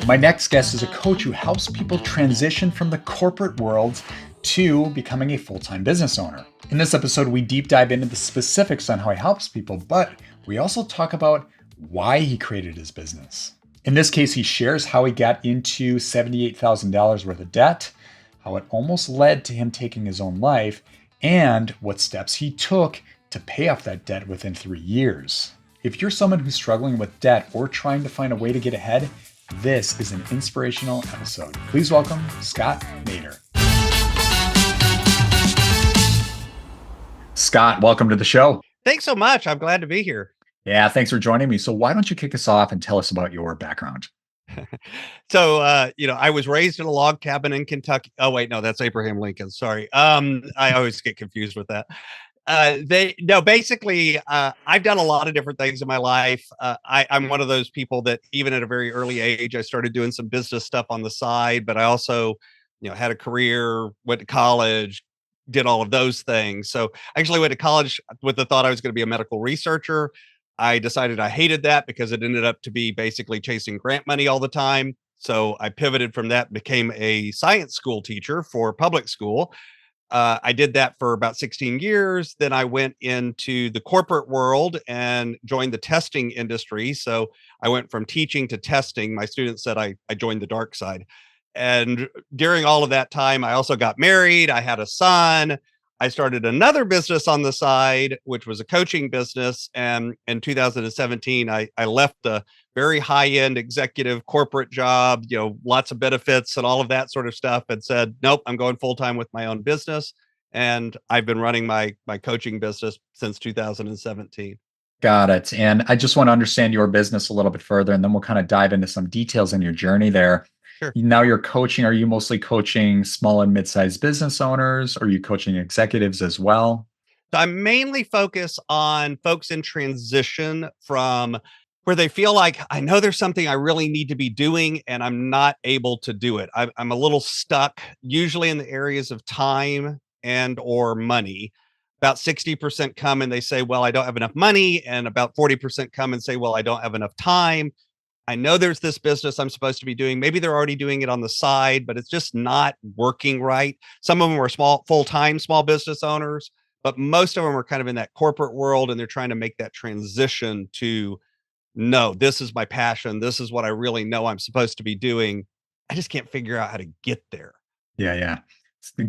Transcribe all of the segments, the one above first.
My next guest is a coach who helps people transition from the corporate world to becoming a full-time business owner. In this episode, we deep dive into the specifics on how he helps people, but we also talk about why he created his business. In this case, he shares how he got into $78,000 worth of debt, how it almost led to him taking his own life, and what steps he took to pay off that debt within 3 years. If you're someone who's struggling with debt or trying to find a way to get ahead, this is an inspirational episode. Please welcome Scott Maderer. Scott, welcome to the show. Thanks so much. I'm glad to be here. Yeah, thanks for joining me. So why don't you kick us off and tell us about your background? I was raised in a log cabin in Kentucky. Oh, wait, no, that's Abraham Lincoln. Sorry. I always get confused with that. I've done a lot of different things in my life. I'm one of those people that even at a very early age, I started doing some business stuff on the side, but I also, had a career, went to college, did all of those things. So I actually went to college with the thought I was going to be a medical researcher. I decided I hated that because it ended up to be basically chasing grant money all the time. So I pivoted from that, became a science school teacher for public school. I did that for about 16 years. Then I went into the corporate world and joined the testing industry. So I went from teaching to testing. My students said I joined the dark side. And during all of that time, I also got married. I had a son. I started another business on the side, which was a coaching business. And in 2017, I left the very high-end executive corporate job, lots of benefits and all of that sort of stuff, and said, nope, I'm going full-time with my own business. And I've been running my coaching business since 2017. Got it. And I just want to understand your business a little bit further, and then we'll kind of dive into some details in your journey there. Sure. Now you're coaching. Are you mostly coaching small and mid-sized business owners? Or are you coaching executives as well? So I mainly focus on folks in transition from where they feel like I know there's something I really need to be doing and I'm not able to do it. I'm a little stuck, usually in the areas of time and or money. About 60% come and they say, well, I don't have enough money. And about 40% come and say, well, I don't have enough time. I know there's this business I'm supposed to be doing. Maybe they're already doing it on the side, but it's just not working right. Some of them are full-time small business owners, but most of them are kind of in that corporate world and they're trying to make that transition to, no, this is my passion. This is what I really know I'm supposed to be doing. I just can't figure out how to get there. Yeah.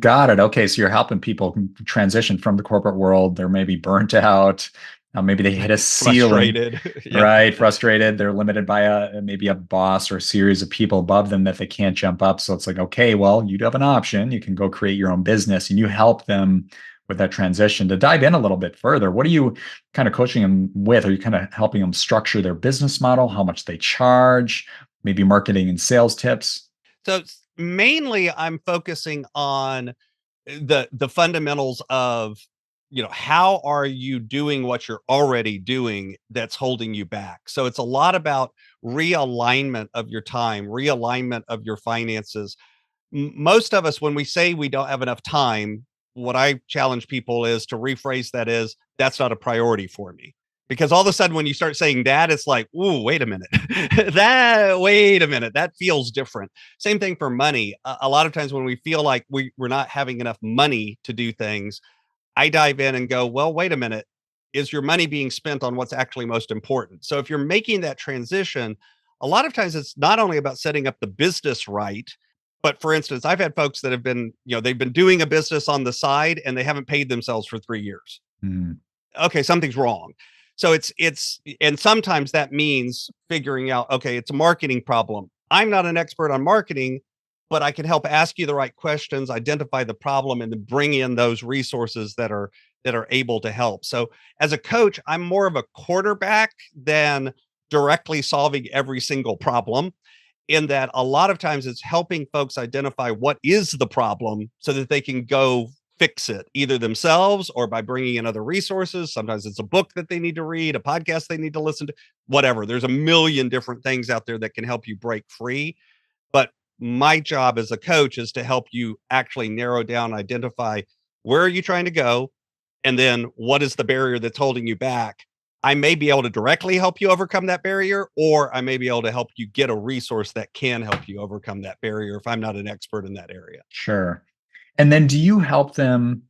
Got it. Okay. So you're helping people transition from the corporate world. They're maybe burnt out. Maybe they hit a ceiling. Frustrated. Yep. Right. Frustrated. They're limited by maybe a boss or a series of people above them that they can't jump up. So it's like, okay, well, you do have an option. You can go create your own business and you help them with that transition. To dive in a little bit further, what are you kind of coaching them with? Are you kind of helping them structure their business model, how much they charge, maybe marketing and sales tips? So mainly I'm focusing on the fundamentals of, how are you doing what you're already doing that's holding you back? So it's a lot about realignment of your time, realignment of your finances. Most of us, when we say we don't have enough time, what I challenge people is to rephrase that as, that's not a priority for me. Because all of a sudden, when you start saying that, it's like, ooh, wait a minute. Wait a minute. That feels different. Same thing for money. A lot of times when we feel like we're not having enough money to do things, I dive in and go, well, wait a minute. Is your money being spent on what's actually most important? So if you're making that transition, a lot of times it's not only about setting up the business right, but for instance, I've had folks that have been, they've been doing a business on the side and they haven't paid themselves for 3 years. Mm. Okay, something's wrong. So and sometimes that means figuring out, okay, it's a marketing problem. I'm not an expert on marketing, but I can help ask you the right questions, identify the problem, and then bring in those resources that are able to help. So as a coach, I'm more of a quarterback than directly solving every single problem, in that a lot of times it's helping folks identify what is the problem so that they can go fix it either themselves or by bringing in other resources. Sometimes it's a book that they need to read, a podcast they need to listen to, whatever. There's a million different things out there that can help you break free. But my job as a coach is to help you actually narrow down, identify where are you trying to go, and then what is the barrier that's holding you back. I may be able to directly help you overcome that barrier, or I may be able to help you get a resource that can help you overcome that barrier if I'm not an expert in that area. Sure. And then do you help them,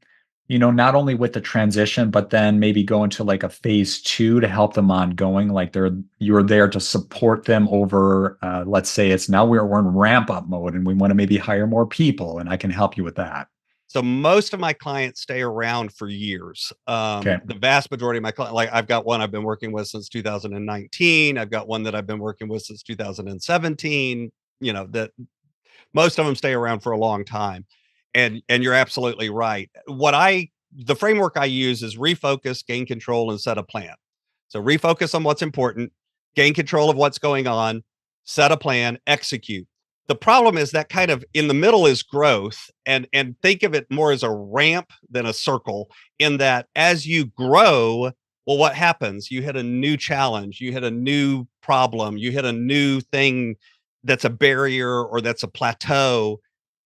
not only with the transition, but then maybe go into like a phase two to help them ongoing? Like you're there to support them over, let's say it's now we're in ramp up mode and we want to maybe hire more people, and I can help you with that. So most of my clients stay around for years. Okay. The vast majority of my clients, like I've got one I've been working with since 2019. I've got one that I've been working with since 2017. That most of them stay around for a long time. And you're absolutely right. The framework I use is refocus, gain control, and set a plan. So refocus on what's important, gain control of what's going on, set a plan, execute. The problem is that kind of in the middle is growth, and think of it more as a ramp than a circle, in that as you grow, well, what happens? You hit a new challenge, you hit a new problem, you hit a new thing that's a barrier or that's a plateau.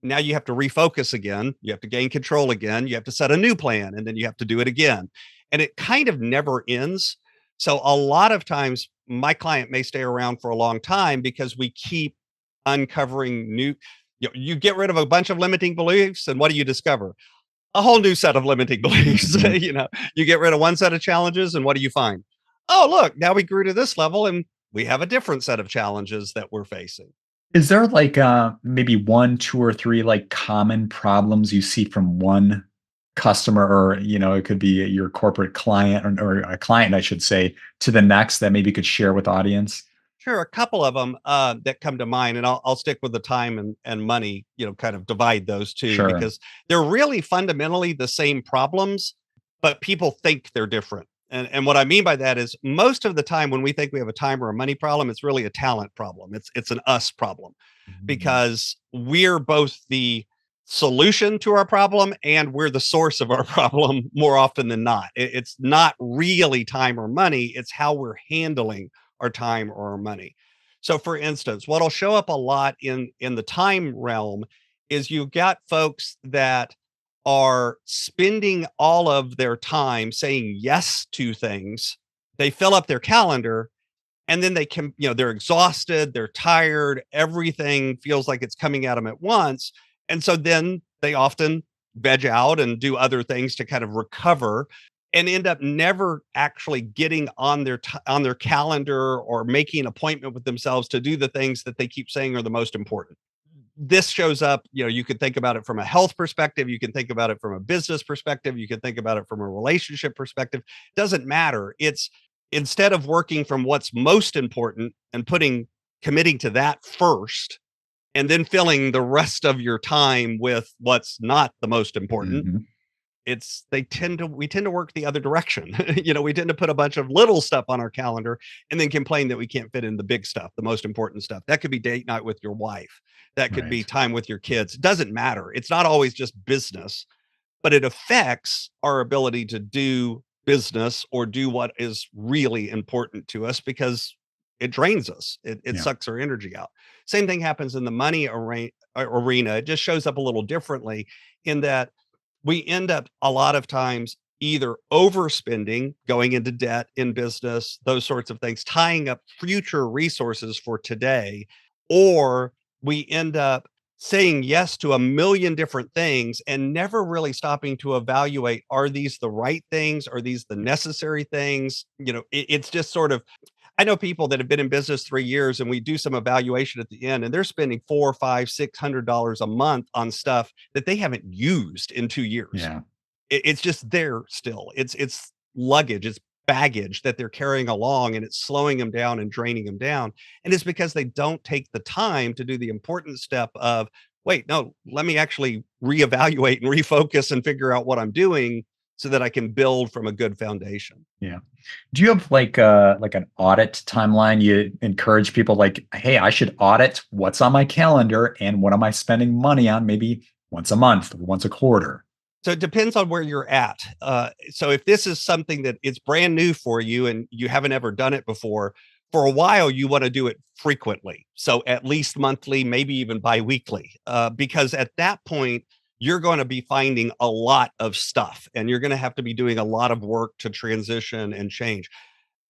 Now you have to refocus again. You have to gain control again. You have to set a new plan, and then you have to do it again. And it kind of never ends. So a lot of times my client may stay around for a long time because we keep uncovering new, you get rid of a bunch of limiting beliefs, and what do you discover? A whole new set of limiting beliefs. Mhm. You get rid of one set of challenges, and what do you find? Oh, look, now we grew to this level and we have a different set of challenges that we're facing. Is there like maybe one, two, or three like common problems you see from one customer, or it could be your corporate client, or a client, I should say, to the next that maybe you could share with the audience? Sure, a couple of them that come to mind, and I'll stick with the time and money. Kind of divide those two Sure. because they're really fundamentally the same problems, but people think they're different. And what I mean by that is most of the time when we think we have a time or a money problem, it's really a talent problem. It's an us problem Mhm. because we're both the solution to our problem and we're the source of our problem more often than not. It's not really time or money, it's how we're handling our time or our money. So for instance, what'll show up a lot in the time realm is you've got folks that are spending all of their time saying yes to things. They fill up their calendar, and then they're exhausted, they're tired, everything feels like it's coming at them at once. And so then they often veg out and do other things to kind of recover, and end up never actually getting on on their calendar or making an appointment with themselves to do the things that they keep saying are the most important. This shows up, you can think about it from a health perspective, you can think about it from a business perspective, you can think about it from a relationship perspective. Doesn't matter. It's instead of working from what's most important and committing to that first, and then filling the rest of your time with what's not the most important, Mhm. we tend to work the other direction. We tend to put a bunch of little stuff on our calendar and then complain that we can't fit in the big stuff, the most important stuff. That could be date night with your wife. That could be Right. time with your kids. It doesn't matter. It's not always just business, but it affects our ability to do business or do what is really important to us because it drains us. It Yeah. sucks our energy out. Same thing happens in the money arena. It just shows up a little differently in that we end up a lot of times either overspending, going into debt in business, those sorts of things, tying up future resources for today, or we end up saying yes to a million different things and never really stopping to evaluate, are these the right things? Are these the necessary things? It's just sort of, I know people that have been in business 3 years, and we do some evaluation at the end, and they're spending four, five, $600 a month on stuff that they haven't used in 2 years. Yeah. It's just there still. It's luggage, it's baggage that they're carrying along, and it's slowing them down and draining them down. And it's because they don't take the time to do the important step of, wait, no, let me actually reevaluate and refocus and figure out what I'm doing so that I can build from a good foundation. Yeah. Do you have like an audit timeline? You encourage people like, hey, I should audit what's on my calendar and what am I spending money on, maybe once a month or once a quarter. So it depends on where you're at. So if this is something that it's brand new for you and you haven't ever done it before, for a while you want to do it frequently. So at least monthly, maybe even biweekly, because at that point you're going to be finding a lot of stuff and you're going to have to be doing a lot of work to transition and change.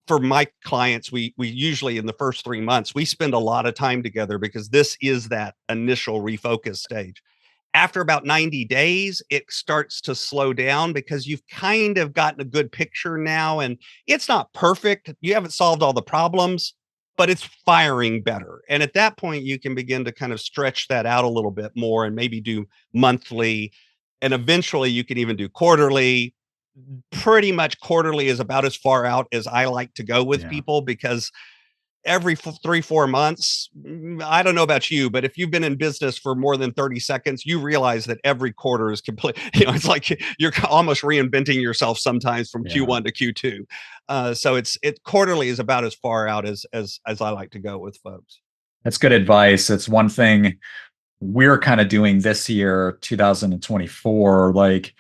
for my clients, we usually in the first 3 months, we spend a lot of time together because this is that initial refocus stage. After about 90 days, it starts to slow down because you've kind of gotten a good picture now. And it's not perfect. You haven't solved all the problems, but it's firing better. And at that point, you can begin to kind of stretch that out a little bit more and maybe do monthly. And eventually you can even do quarterly. Pretty much quarterly is about as far out as I like to go with Yeah. people because every 3, 4 months, I don't know about you, but if you've been in business for more than 30 seconds, you realize that every quarter is complete. It's like you're almost reinventing yourself sometimes from Yeah. Q1 to Q2. So it quarterly is about as far out as I like to go with folks. That's good advice. It's one thing we're kind of doing this year, 2024, like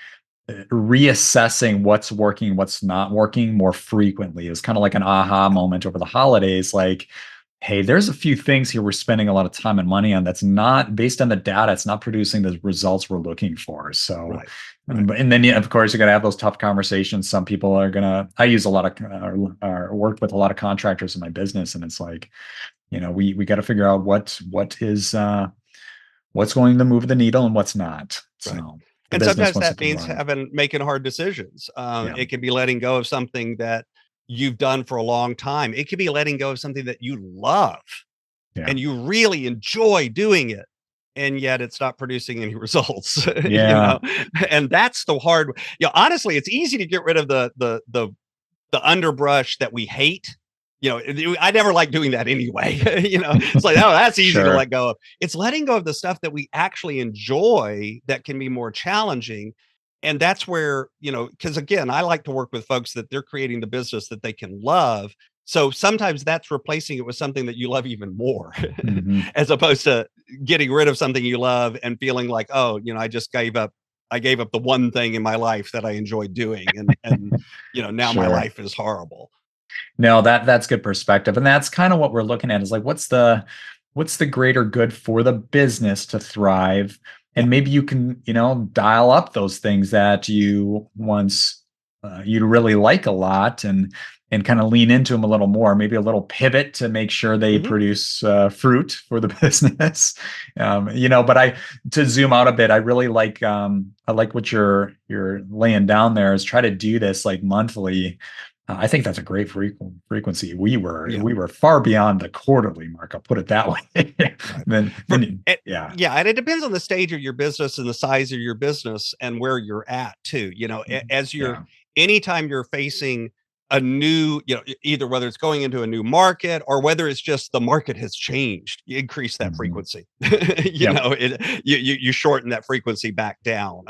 reassessing what's working, what's not working more frequently. It was kind of like an aha moment over the holidays. Like, hey, there's a few things here we're spending a lot of time and money on that's not based on the data. It's not producing the results we're looking for. So, Right. Right. and then, yeah, of course, you're going to have those tough conversations. Some people are going to, I use a lot of, work with a lot of contractors in my business. And it's like, we got to figure out what is, what's going to move the needle and what's not. Right. So the And business sometimes wants to that keep means running. making hard decisions. Yeah. It can be letting go of something that you've done for a long time. It could be letting go of something that you love Yeah. and you really enjoy doing it. And yet it's not producing any results, Yeah. and that's the hard, honestly, it's easy to get rid of the underbrush that we hate. I never like doing that anyway. It's like, oh, that's easy to Sure. let go of. It's letting go of the stuff that we actually enjoy that can be more challenging. And that's where, because again, I like to work with folks that they're creating the business that they can love. So sometimes that's replacing it with something that you love even more, Hmm. as opposed to getting rid of something you love and feeling like, oh, I gave up the one thing in my life that I enjoyed doing. And now my Sure. life is horrible. No, that's good perspective. And that's kind of what we're looking at is like what's the greater good for the business to thrive? Yeah. And maybe you can, dial up those things that you once you'd really like a lot and kind of lean into them a little more, maybe a little pivot to make sure they Mhm. produce fruit for the business. But to zoom out a bit, I like what you're laying down there is try to do this like monthly. I think that's a great frequency. We were Yeah. we were far beyond the quarterly mark. I'll put it that way. Right. For Then it, yeah. yeah, and it depends on the stage of your business and the size of your business and where you're at too. As you're Yeah. anytime you're facing a new, either whether it's going into a new market or whether it's just the market has changed, you increase that Mhm. frequency. Yep. You shorten that frequency back down.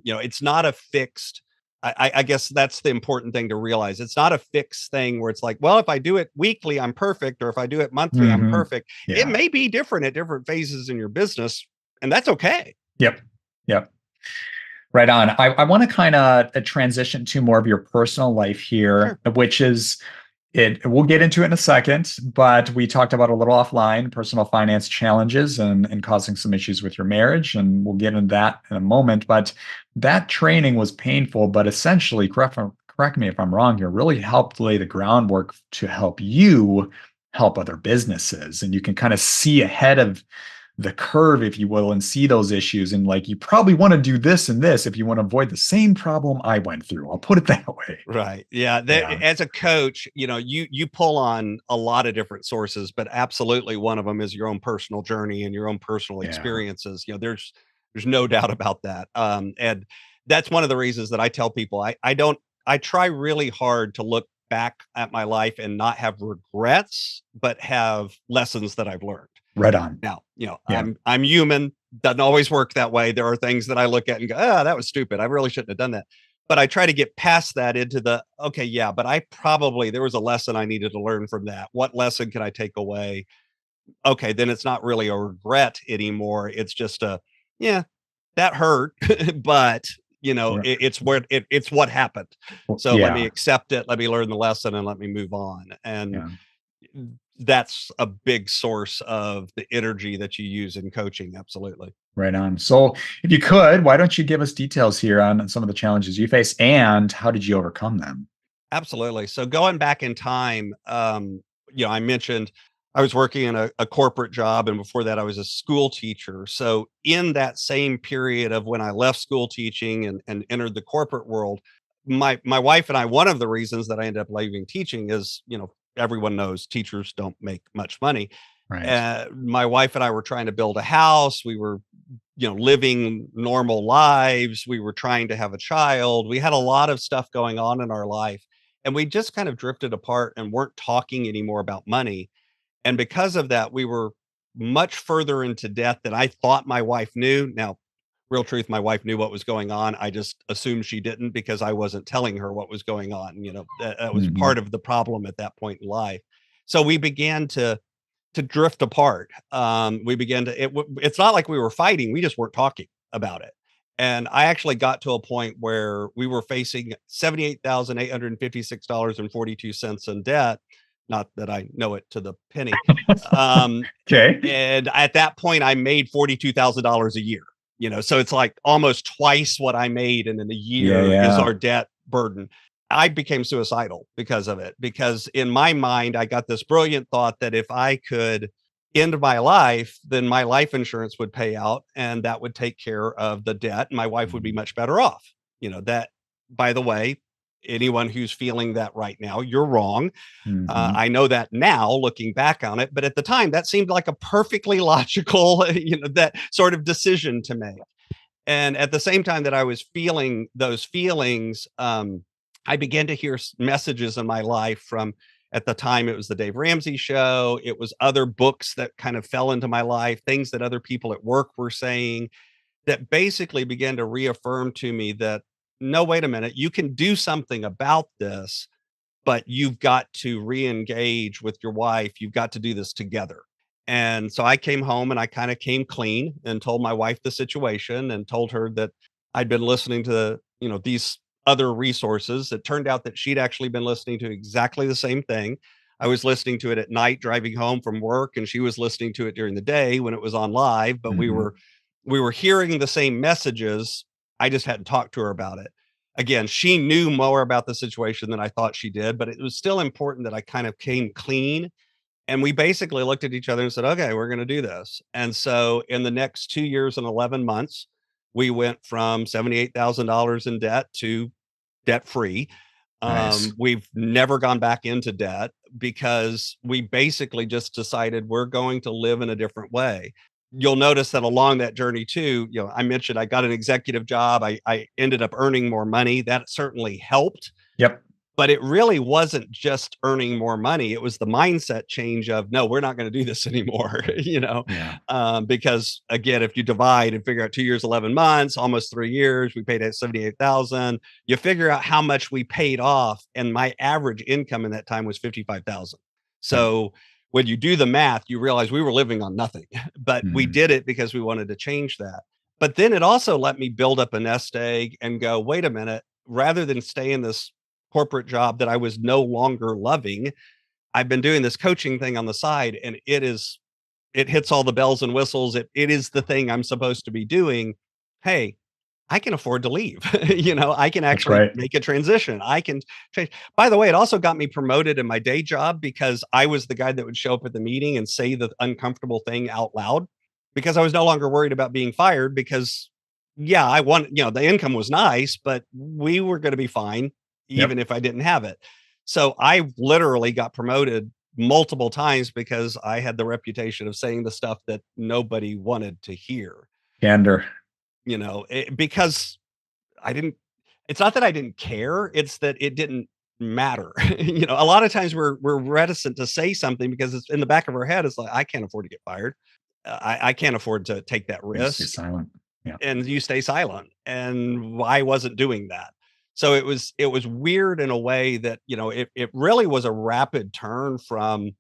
It's not a fixed. I guess that's the important thing to realize. It's not a fixed thing where it's like, well, if I do it weekly, I'm perfect, or if I do it monthly, I'm Hmm. perfect. It Yeah. may be different at different phases in your business, and that's okay. Yep. Yep. Right on. I want to kind of transition to more of your personal life here, Sure. which is it. We'll get into it in a second, but we talked about a little offline personal finance challenges and causing some issues with your marriage, and we'll get into that in a moment. But that training was painful, but essentially, correct me if I'm wrong here, really helped lay the groundwork to help you help other businesses, and you can kind of see ahead of the curve, if you will, and see those issues. And like, you probably want to do this and this if you want to avoid the same problem I went through. I'll put it that way. Right. Yeah. Yeah. As a coach, you pull on a lot of different sources, but absolutely one of them is your own personal journey and your own personal Yeah. experiences. There's no doubt about that. And that's one of the reasons that I tell people I try really hard to look back at my life and not have regrets, but have lessons that I've learned. Right on. Now, Yeah. I'm human. Doesn't always work that way. There are things that I look at and go, "Ah, that was stupid. I really shouldn't have done that." But I try to get past that into okay, yeah, but there was a lesson I needed to learn from that. What lesson can I take away? Okay, then it's not really a regret anymore. It's just yeah, that hurt, but it's what happened. So let me Yeah. accept it. Let me learn the lesson and let me move on. And Yeah. that's a big source of the energy that you use in coaching. Absolutely. Right on. So if you could, why don't you give us details here on some of the challenges you face and how did you overcome them? Absolutely. So going back in time, I mentioned I was working in a corporate job, and before that, I was a school teacher. So in that same period of when I left school teaching and entered the corporate world, my wife and I, one of the reasons that I ended up leaving teaching is, everyone knows teachers don't make much money. Right. My wife and I were trying to build a house. We were living normal lives. We were trying to have a child. We had a lot of stuff going on in our life, and we just kind of drifted apart and weren't talking anymore about money. And because of that, we were much further into debt than I thought my wife knew. Now, real truth, my wife knew what was going on. I just assumed she didn't because I wasn't telling her what was going on. That was Hmm. part of the problem at that point in life. So we began to drift apart. We began to. It's not like we were fighting; we just weren't talking about it. And I actually got to a point where we were facing $78,856.42 in debt. Not that I know it to the penny. Um, Okay. and at that point, I made $42,000 a year. So it's like almost twice what I made, and in a Yeah, year is yeah. our debt burden. I became suicidal because of it. Because in my mind, I got this brilliant thought that if I could end my life, then my life insurance would pay out and that would take care of the debt. And my wife would be much better off. That, by the way, anyone who's feeling that right now, you're wrong. Hmm. I know that now looking back on it, but at the time that seemed like a perfectly logical, that sort of decision to make. And at the same time that I was feeling those feelings, I began to hear messages in my life from, at the time, it was the Dave Ramsey show. It was other books that kind of fell into my life, things that other people at work were saying that basically began to reaffirm to me that, no, wait a minute, you can do something about this, but you've got to re-engage with your wife. You've got to do this together. And so I came home and I kind of came clean and told my wife the situation and told her that I'd been listening to, these other resources. It turned out that she'd actually been listening to exactly the same thing. I was listening to it at night driving home from work, and she was listening to it during the day when it was on live, but we Hmm. were we were hearing the same messages. I just hadn't talked to her about it. Again, she knew more about the situation than I thought she did, but it was still important that I kind of came clean. And we basically looked at each other and said, okay, we're going to do this. And so in the next 2 years and 11 months, we went from $78,000 in debt to debt free. Nice. We've never gone back into debt because we basically just decided we're going to live in a different way. You'll notice that along that journey too, I mentioned I got an executive job. I ended up earning more money. That certainly helped, Yep. but it really wasn't just earning more money. It was the mindset change of, no, we're not going to do this anymore. Yeah. Because again, if you divide and figure out 2 years, 11 months, almost 3 years, we paid at 78,000. You figure out how much we paid off. And my average income in that time was 55,000. Yep. So when you do the math, you realize we were living on nothing, but we Hmm. did it because we wanted to change that. But then it also let me build up a nest egg and go, wait a minute, rather than stay in this corporate job that I was no longer loving, I've been doing this coaching thing on the side, and it hits all the bells and whistles. It is the thing I'm supposed to be doing. Hey, I can afford to leave. I can That's actually right. make a transition. I can change. By the way, it also got me promoted in my day job because I was the guy that would show up at the meeting and say the uncomfortable thing out loud because I was no longer worried about being fired because, yeah, I want, the income was nice, but we were going to be fine even Yep. if I didn't have it. So I literally got promoted multiple times because I had the reputation of saying the stuff that nobody wanted to hear, Candor. because I didn't, it's not that I didn't care, it's that it didn't matter. A lot of times we're reticent to say something because it's in the back of our head. It's like, I can't afford to get fired. I can't afford to take that You stay risk, silent. Yeah. and you stay silent. And I wasn't doing that. So it was weird in a way that, it really was a rapid turn from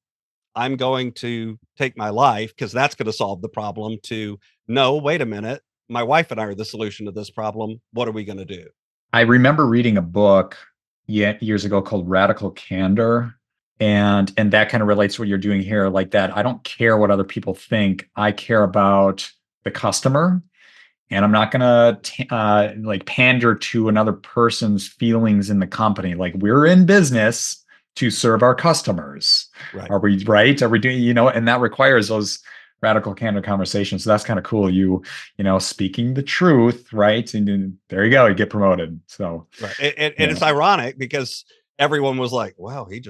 I'm going to take my life because that's going to solve the problem to, no, wait a minute. My wife and I are the solution to this problem. What are we going to do? I remember reading a book years ago called Radical Candor. And that kind of relates to what you're doing here, like that. I don't care what other people think. I care about the customer. and I'm not gonna like pander to another person's feelings in the company. Like, we're in business to serve our customers. Right. Are we right? Are we doing, and that requires those radical candor conversations. So that's kind of cool. Speaking the truth, right? And then there you go, you get promoted. So Right. And yeah. it's ironic because everyone was like, wow, you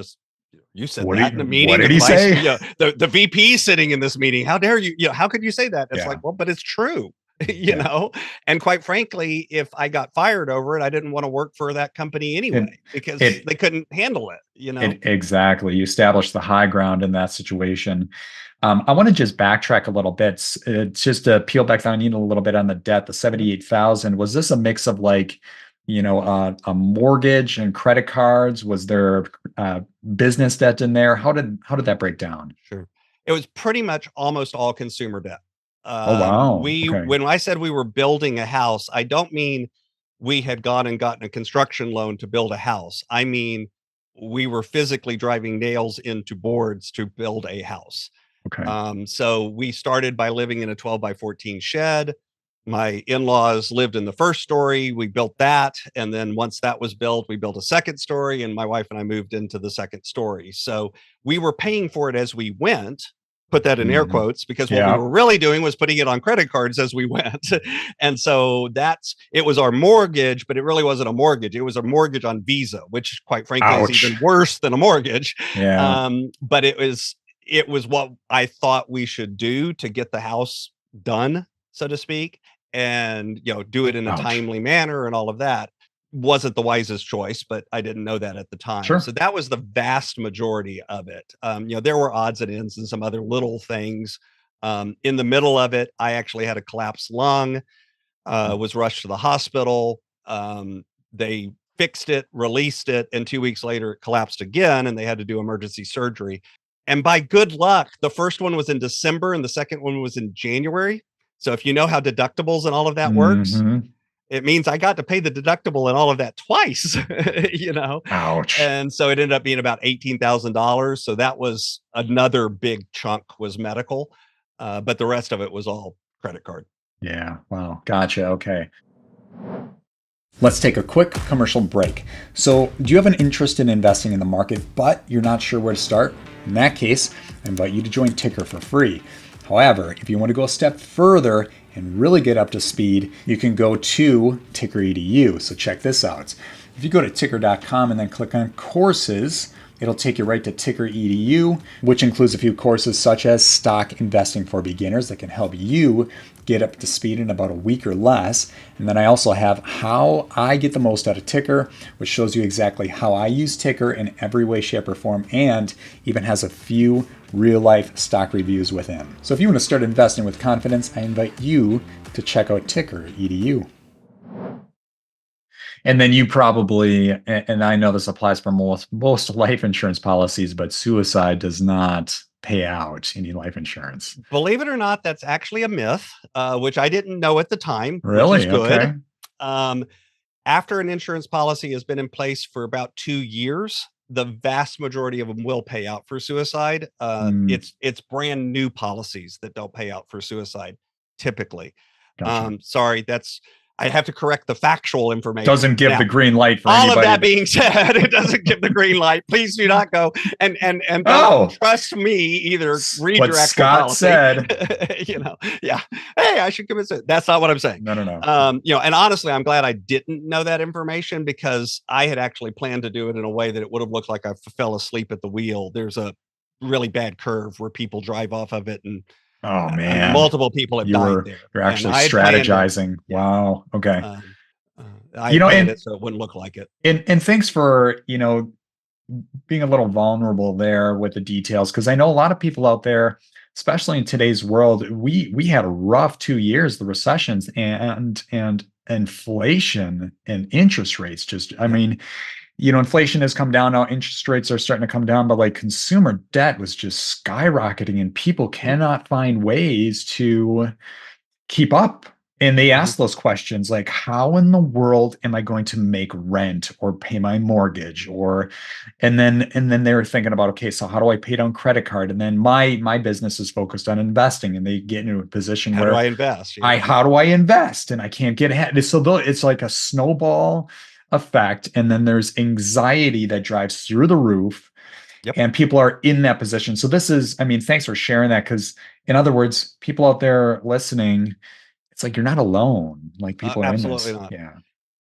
said that in a What meeting did and he say? the VP sitting in this meeting. How dare you? How could you say that? It's like, Yeah. well, but it's true, Yeah. And quite frankly, if I got fired over it, I didn't want to work for that company anyway It, because it, they couldn't handle it. exactly. You establish the high ground in that situation. I want to just backtrack a little bit. It's just to peel back the onion a little bit on the debt, the 78,000. Was this a mix of like, a mortgage and credit cards? Was there business debt in there? How did that break down? Sure. It was pretty much almost all consumer debt. Oh, wow. We Okay. When I said we were building a house, I don't mean we had gone and gotten a construction loan to build a house. I mean, we were physically driving nails into boards to build a house. Okay. So we started by living in a 12 by 14 shed. My in-laws lived in the first story. We built that. And then once that was built, we built a second story, and my wife and I moved into the second story. So we were paying for it as we went, put that in air Mhm. quotes, because what we Yeah. were really doing was putting it on credit cards as we went. And so it was our mortgage, but it really wasn't a mortgage. It was a mortgage on Visa, which quite frankly is Ouch. even worse than a mortgage. Yeah. But it was what I thought we should do to get the house done, so to speak, and do it in a Ouch. timely manner and all of that. Wasn't the wisest choice, but I didn't know that at the time. Sure. So that was the vast majority of it. There were odds and ends and some other little things. In the middle of it, I actually had a collapsed lung, was rushed to the hospital. They fixed it, released it, and 2 weeks later it collapsed again, and they had to do emergency surgery. And by good luck, the first one was in December and the second one was in January. So if you know how deductibles and all of that works, Hmm. it means I got to pay the deductible and all of that twice, you know? Ouch. And so it ended up being about $18,000. So that was another big chunk was medical. But the rest of it was all credit card. Yeah. Wow. Gotcha. Okay. Let's take a quick commercial break. So, do you have an interest in investing in the market, but you're not sure where to start? In that case, I invite you to join Ticker for free. However, if you want to go a step further and really get up to speed, you can go to Ticker EDU. So, check this out. If you go to ticker.com and then click on courses, it'll take you right to Ticker EDU, which includes a few courses such as stock investing for beginners that can help you get up to speed in about a week or less. And then I also have How I Get the Most Out of Ticker, which shows you exactly how I use Ticker in every way, shape, or form, and even has a few real life stock reviews within. So if you want to start investing with confidence, I invite you to check out Ticker EDU. And then you probably, and I know this applies for most life insurance policies, but suicide does not pay out any life insurance. Believe it or not, that's actually a myth, which I didn't know at the time, which is Really? good. Okay. Um, After an insurance policy has been in place for about 2 years, the vast majority of them will pay out for suicide. Mm, It's brand new policies that don't pay out for suicide typically. gotcha. Sorry, I have to correct the factual information Doesn't give the now. green light for All of anybody that that, being said, it doesn't give the green light. Please do not go and don't oh, trust me either. Read what your actual Scott policy. said. Yeah. Hey, I should commit it. That's not what I'm saying. No, no, no. And honestly, I'm glad I didn't know that information because I had actually planned to do it in a way that it would have looked like I fell asleep at the wheel. There's a really bad curve where people drive off of it, and Oh I mean, man, multiple people have you died were there. you're And actually I had planned it. strategizing. Yeah. Wow. Okay. Um, uh, I You had know, planned and it so it wouldn't look like it. and thanks for, being a little vulnerable there with the details, because I know a lot of people out there, especially in today's world, we had a rough 2 years, the recessions and inflation and interest rates. Just, I Yep. mean, inflation has come down now, interest rates are starting to come down, but like consumer debt was just skyrocketing, and people Mhm. cannot find ways to keep up. And they Mhm. ask those questions like, how in the world am I going to make rent or pay my mortgage? Or and then they're thinking about, okay, so how do I pay down credit card? And then my business is focused on investing, and they get into a position How do where I invest? I Yeah. how do I invest? And I can't get ahead. So it's like a snowball effect. And then there's anxiety that drives through the roof, Yep. and people are in that position. So this is, I mean, thanks for sharing that. Because in other words, people out there listening, it's like you're not alone. Like people are in Absolutely this. not. Yeah.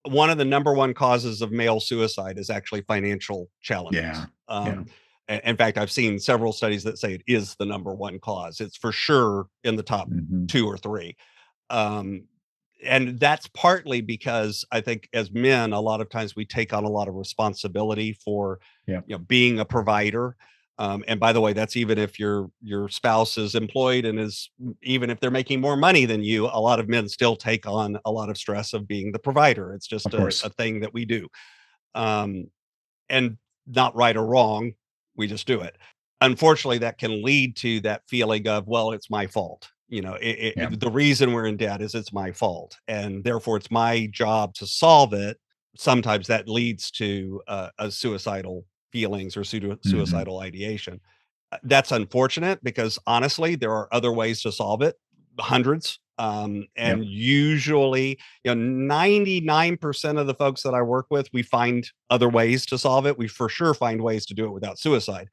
One of the number one causes of male suicide is actually financial Yeah. challenges. Yeah. In fact, I've seen several studies that say it is the number one cause. It's for sure in the top Hmm. two or three. Um, and that's partly because I think as men, a lot of times we take on a lot of responsibility for, Yeah. being a provider. And by the way, that's even if your spouse is employed and is even if they're making more money than you, a lot of men still take on a lot of stress of being the provider. It's Of just a course. thing that we do. Um, and not right or wrong, we just do it. Unfortunately, that can lead to that feeling of, well, it's my fault. Yeah. The reason we're in debt is it's my fault, and therefore it's my job to solve it. Sometimes that leads to a suicidal feelings or Hmm. suicidal ideation. That's unfortunate because honestly, there are other ways to solve it, hundreds. Yep. And usually, 99% of the folks that I work with, we find other ways to solve it. We for sure find ways to do it without suicide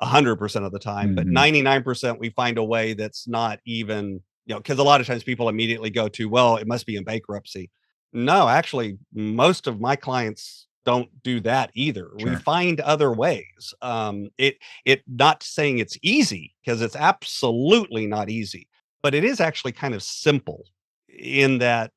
100% of the time, but Hmm. 99% we find a way that's not even, because a lot of times people immediately go to, well, it must be in bankruptcy. No, actually, most of my clients don't do that either. We Sure. find other ways. It not saying it's easy because it's absolutely not easy, but it is actually kind of simple in that,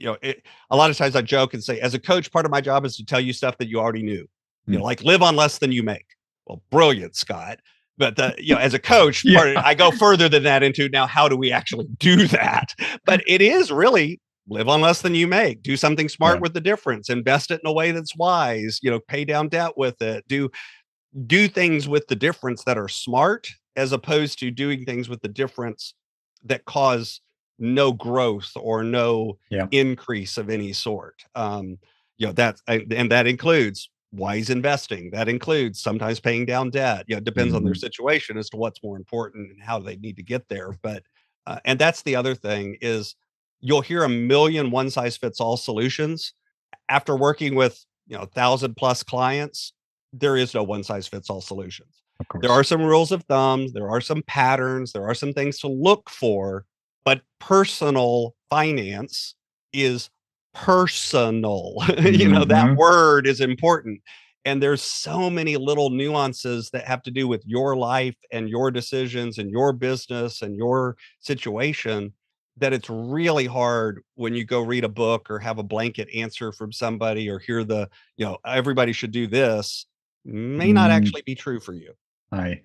a lot of times I joke and say, as a coach, part of my job is to tell you stuff that you already knew, Mm. like live on less than you make. Well, brilliant, Scott. But as a coach, Yeah. I go further than that into now, how do we actually do that? But it is really live on less than you make, do something smart Yeah. with the difference, invest it in a way that's wise, pay down debt with it, do things with the difference that are smart as opposed to doing things with the difference that cause no growth or no Yeah. increase of any sort. And that includes wise investing. That includes sometimes paying down debt. It depends on their Hmm. situation as to what's more important and how they need to get there. But and that's the other thing is you'll hear a million one size fits all solutions after working with 1,000 plus clients. There is no one size fits all solutions. Of There course. are some rules of thumbs, there are some patterns, there are some things to look for, but personal finance is personal. That Hmm. word is important. And there's so many little nuances that have to do with your life and your decisions and your business and your situation that it's really hard when you go read a book or have a blanket answer from somebody or hear everybody should do this may not Mm. actually be true for you. I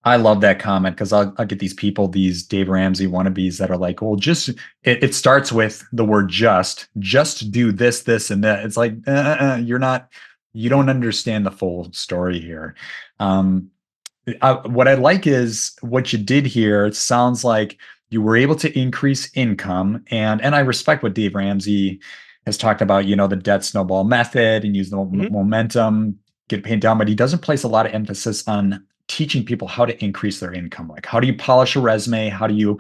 I love that comment because I'll get these people, these Dave Ramsey wannabes that are like, well, just it starts with the word just do this, this, and that. It's like, you're not, you don't understand the full story here. Um, what I like is what you did here. It sounds like you were able to increase income, and I respect what Dave Ramsey has talked about. The debt snowball method and use the Mhm. momentum, get paid down. But he doesn't place a lot of emphasis on teaching people how to increase their income. Like, how do you polish a resume? How do you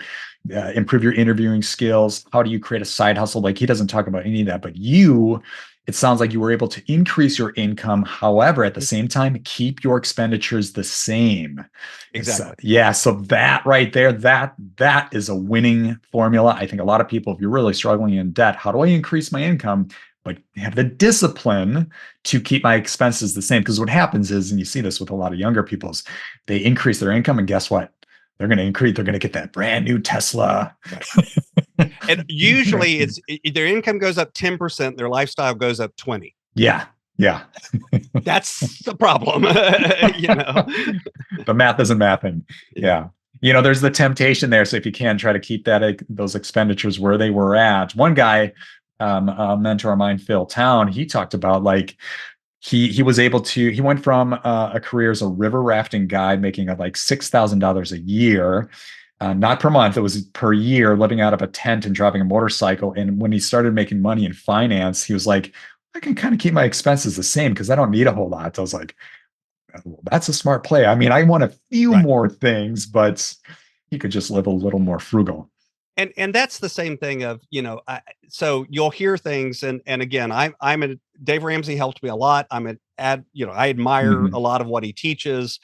improve your interviewing skills? How do you create a side hustle? Like, he doesn't talk about any of that. But it sounds like you were able to increase your income. However, at the Mhm. same time, keep your expenditures the same. And so, Exactly. yeah, so that right there, that is a winning formula. I think a lot of people, if you're really struggling in debt, how do I increase my income, but have the discipline to keep my expenses the same? Because what happens is, and you see this with a lot of younger people, is they increase their income, and guess what? They're going to get that brand new Tesla. Right. And usually their income goes up 10%, their lifestyle goes up 20. Yeah, yeah. That's the problem. you know. The math isn't mathing. Yeah. Yeah. There's the temptation there. So if you can try to keep those expenditures where they were at. One guy, a mentor of mine, Phil Town, he talked about like he was able to he went from a career as a river rafting guide making like $6,000 a year, not per month, it was per year, living out of a tent and driving a motorcycle. And when he started making money in finance, he was like, I can kind of keep my expenses the same because I don't need a whole lot. So I was like, well, that's a smart play. I mean, I want a few Right. more things, but he could just live a little more frugal. And that's the same thing of, so you'll hear things, and again, I'm a Dave Ramsey helped me a lot. I'm an ad, I admire a Mhm. lot of what he teaches.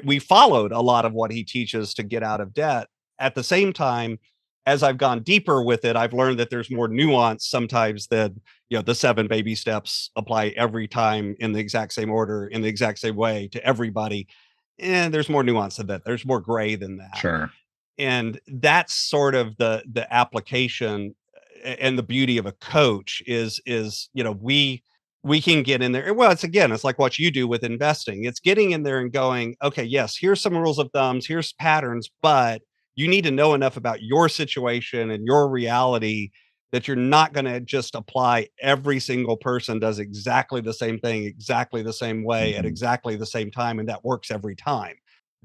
We followed a lot of what he teaches to get out of debt. At the same time, as I've gone deeper with it, I've learned that there's more nuance sometimes than, the 7 baby steps apply every time in the exact same order, in the exact same way to everybody. And there's more nuance than that. There's more gray than that. Sure. And that's sort of the application and the beauty of a coach is we can get in there. Well, it's again, it's like what you do with investing. It's getting in there and going, okay, yes, here's some rules of thumbs, here's patterns, but you need to know enough about your situation and your reality that you're not going to just apply every single person does exactly the same thing exactly the same way at Mhm. exactly the same time and that works every time.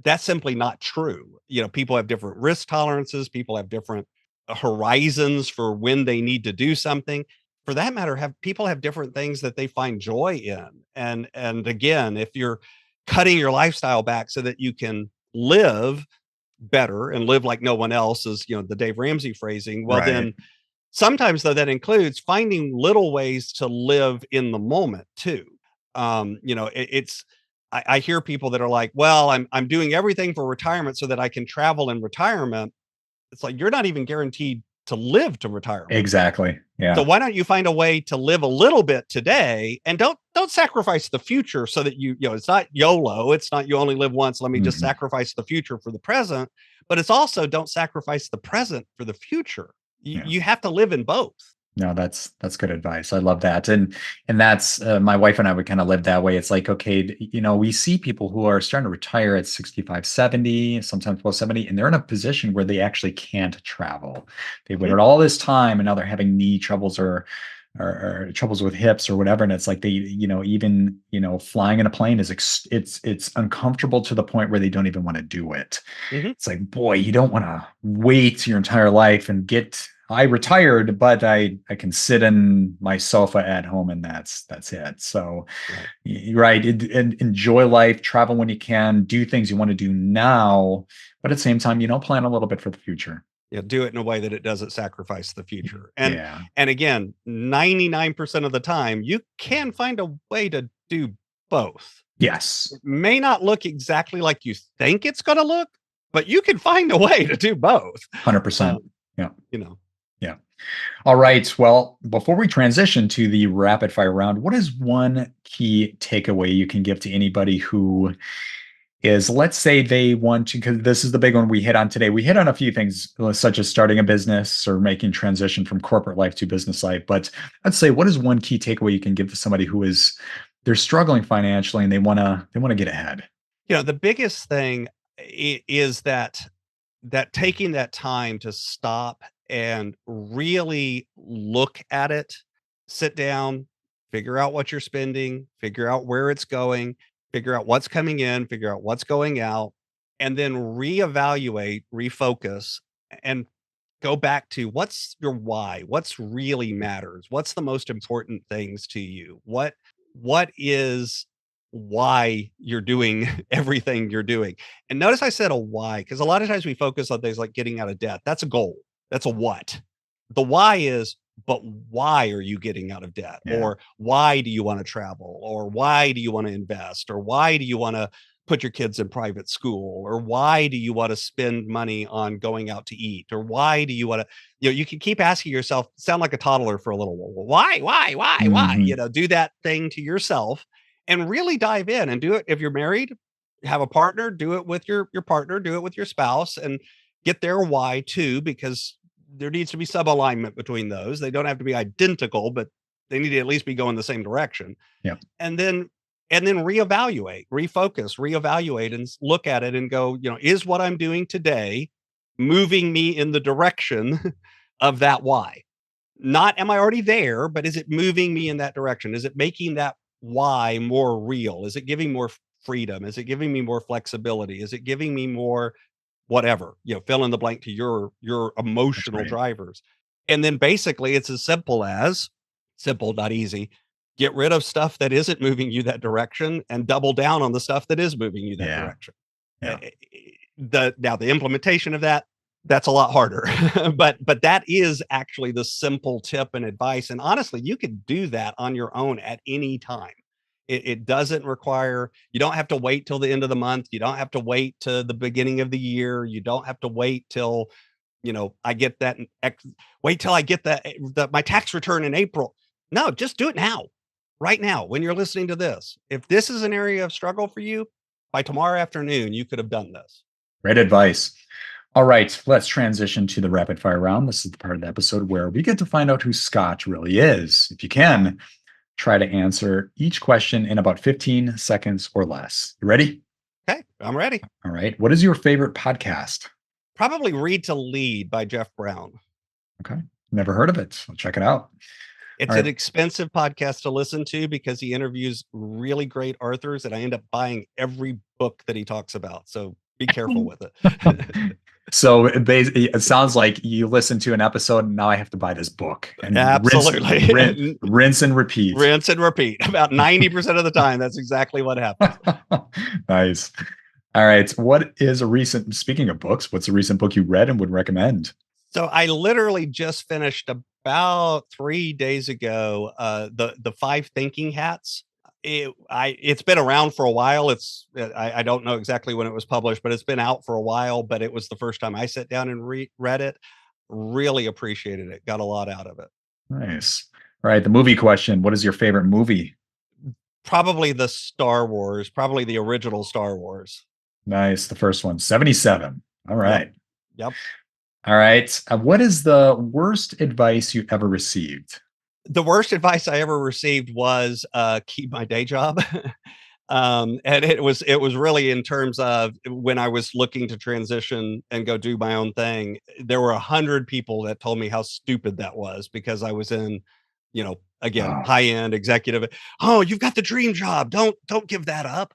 That's simply not true. People have different risk tolerances, people have different horizons for when they need to do something. For that matter, have people have different things that they find joy in. And again, if you're cutting your lifestyle back so that you can live better and live like no one else is, the Dave Ramsey phrasing, well Right. then sometimes though that includes finding little ways to live in the moment too. It's I hear people that are like, "Well, I'm doing everything for retirement so that I can travel in retirement." It's like you're not even guaranteed to live to retirement. Exactly. So Yeah. why don't you find a way to live a little bit today and don't sacrifice the future so that it's not YOLO. It's not you only live once. Let me just Mhm. sacrifice the future for the present. But it's also don't sacrifice the present for the future. You, Yeah. you have to live in both. No, that's good advice. I love that. And that's my wife and I would kind of live that way. It's like, okay, we see people who are starting to retire at 65, 70, sometimes plus 70, and they're in a position where they actually can't travel. They Mhm. waited all this time and now they're having knee troubles or troubles with hips or whatever. And it's like they, even, flying in a plane is it's uncomfortable to the point where they don't even want to do it. Mhm. It's like, boy, you don't want to wait your entire life and get I retired, but I can sit in my sofa at home and that's it. So Right. right, enjoy life, travel when you can, do things you want to do now, but at the same time, plan a little bit for the future. Do it in a way that it doesn't sacrifice the future. And Yeah. and again, 99% of the time, you can find a way to do both. Yes. It may not look exactly like you think it's gonna look, but you can find a way to do both. 100%. Um, Yeah. you know, Yeah. All right. Well, before we transition to the rapid fire round, what is one key takeaway you can give to anybody who is, let's say they want to, because this is the big one we hit on today. We hit on a few things such as starting a business or making transition from corporate life to business life. But let's say, what is one key takeaway you can give to somebody who is they're struggling financially and they want to get ahead? the biggest thing is that taking that time to stop and really look at it, sit down, figure out what you're spending, figure out where it's going, figure out what's coming in, figure out what's going out, and then reevaluate, refocus, and go back to what's your why? What's really matters? What's the most important things to you? What is why you're doing everything you're doing? And notice I said a why because a lot of times we focus on things like getting out of debt. That's a goal. That's a what. The why is, but why are you getting out of debt? Yeah. Or why do you want to travel? Or why do you want to invest? Or why do you want to put your kids in private school? Or why do you want to spend money on going out to eat? Or why do you want to, you can keep asking yourself, sound like a toddler for a little while. Well, why? Hmm. Do that thing to yourself and really dive in and do it. If you're married, have a partner, do it with your partner, do it with your spouse and get their why too, because there needs to be sub alignment between those. They don't have to be identical, but they need to at least be going the same direction. Yeah. And then reevaluate, refocus, reevaluate and look at it and go, is what I'm doing today moving me in the direction of that why? Not am I already there, but is it moving me in that direction? Is it making that why more real? Is it giving more freedom? Is it giving me more flexibility? Is it giving me more whatever, fill in the blank to your That's emotional great. drivers. And then basically it's as simple as simple, not easy. Get rid of stuff that isn't moving you that direction and double down on the stuff that is moving you that Yeah. direction. Yeah. The implementation of that's a lot harder. But that is actually the simple tip and advice. And honestly, you could do that on your own at any time. It doesn't require, you don't have to wait till the end of the month. You don't have to wait to the beginning of the year. You don't have to wait till, I get that, wait till I get my tax return in April. No, just do it now, right now, when you're listening to this. If this is an area of struggle for you, by tomorrow afternoon, you could have done this. Great advice. All right, let's transition to the rapid fire round. This is the part of the episode where we get to find out who Scott really is. If you can, try to answer each question in about 15 seconds or less. You ready? Okay, I'm ready. All right. What is your favorite podcast? Probably Read to Lead by Jeff Brown. Okay. Never heard of it. I'll check it out. It's All an right. expensive podcast to listen to because he interviews really great authors, and I end up buying every book that he talks about. So be careful with it. So it sounds like you listen to an episode and now I have to buy this book and Absolutely. rinse and repeat. Rinse and repeat. About 90% of the time, that's exactly what happens. Nice. All right. Speaking of books, what's a recent book you read and would recommend? So I literally just finished about 3 days ago, the 5 Thinking Hats. It's been around for a while. I don't know exactly when it was published, but it's been out for a while. But it was the first time I sat down and read it. Really appreciated it. Got a lot out of it. Nice. All right. The movie question. What is your favorite movie? Probably probably the original Star Wars. Nice. The first one, 77. All right. Yep. All right. What is the worst advice you ever received? The worst advice I ever received was keep my day job. And it was really in terms of when I was looking to transition and go do my own thing. There were 100 people that told me how stupid that was because I was in, again, Oh, high end executive. Oh, you've got the dream job. Don't give that up.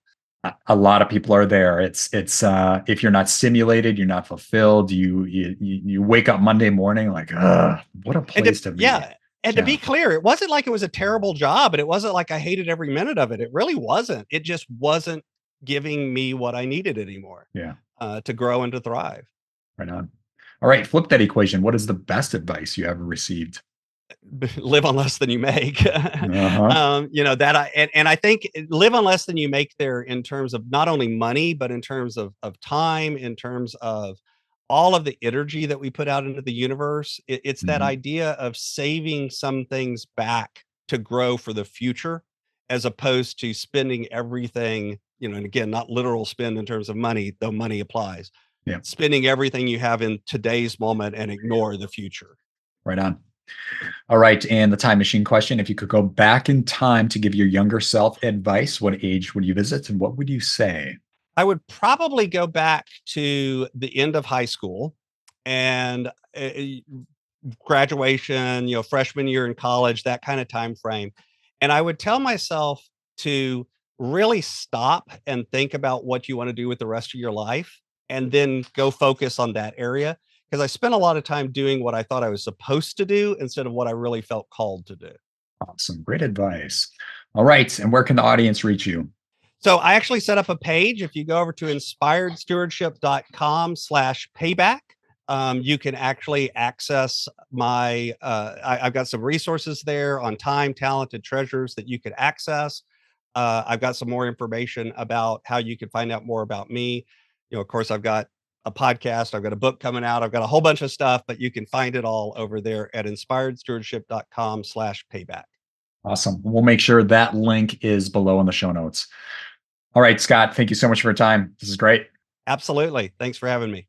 a lot of people are there. It's if you're not stimulated, you're not fulfilled. You wake up Monday morning like, what a place to be. Yeah. And to Yeah. be clear, it wasn't like it was a terrible job, and it wasn't like I hated every minute of it. It really wasn't. It just wasn't giving me what I needed anymore Yeah. to grow and to thrive. Right on. All right. Flip that equation. What is the best advice you ever received? Live on less than you make. Uh-huh. And I think live on less than you make there in terms of not only money, but in terms of time, in terms of all of the energy that we put out into the universe. It's that Mhm. idea of saving some things back to grow for the future, as opposed to spending everything, and again, not literal spend in terms of money, though money applies, Yeah. spending everything you have in today's moment and ignore the future. Right on. All right. And the time machine question. If you could go back in time to give your younger self advice, what age would you visit and what would you say? I would probably go back to the end of high school and graduation, freshman year in college, that kind of time frame. And I would tell myself to really stop and think about what you want to do with the rest of your life and then go focus on that area. Because I spent a lot of time doing what I thought I was supposed to do instead of what I really felt called to do. Awesome. Great advice. All right. And where can the audience reach you? So I actually set up a page. If you go over to inspiredstewardship.com/payback, you can actually access I've got some resources there on time, talent, and treasures that you could access. I've got some more information about how you can find out more about me. Of course, I've got a podcast, I've got a book coming out, I've got a whole bunch of stuff, but you can find it all over there at inspiredstewardship.com/payback. Awesome. We'll make sure that link is below in the show notes. All right, Scott, thank you so much for your time. This is great. Absolutely. Thanks for having me.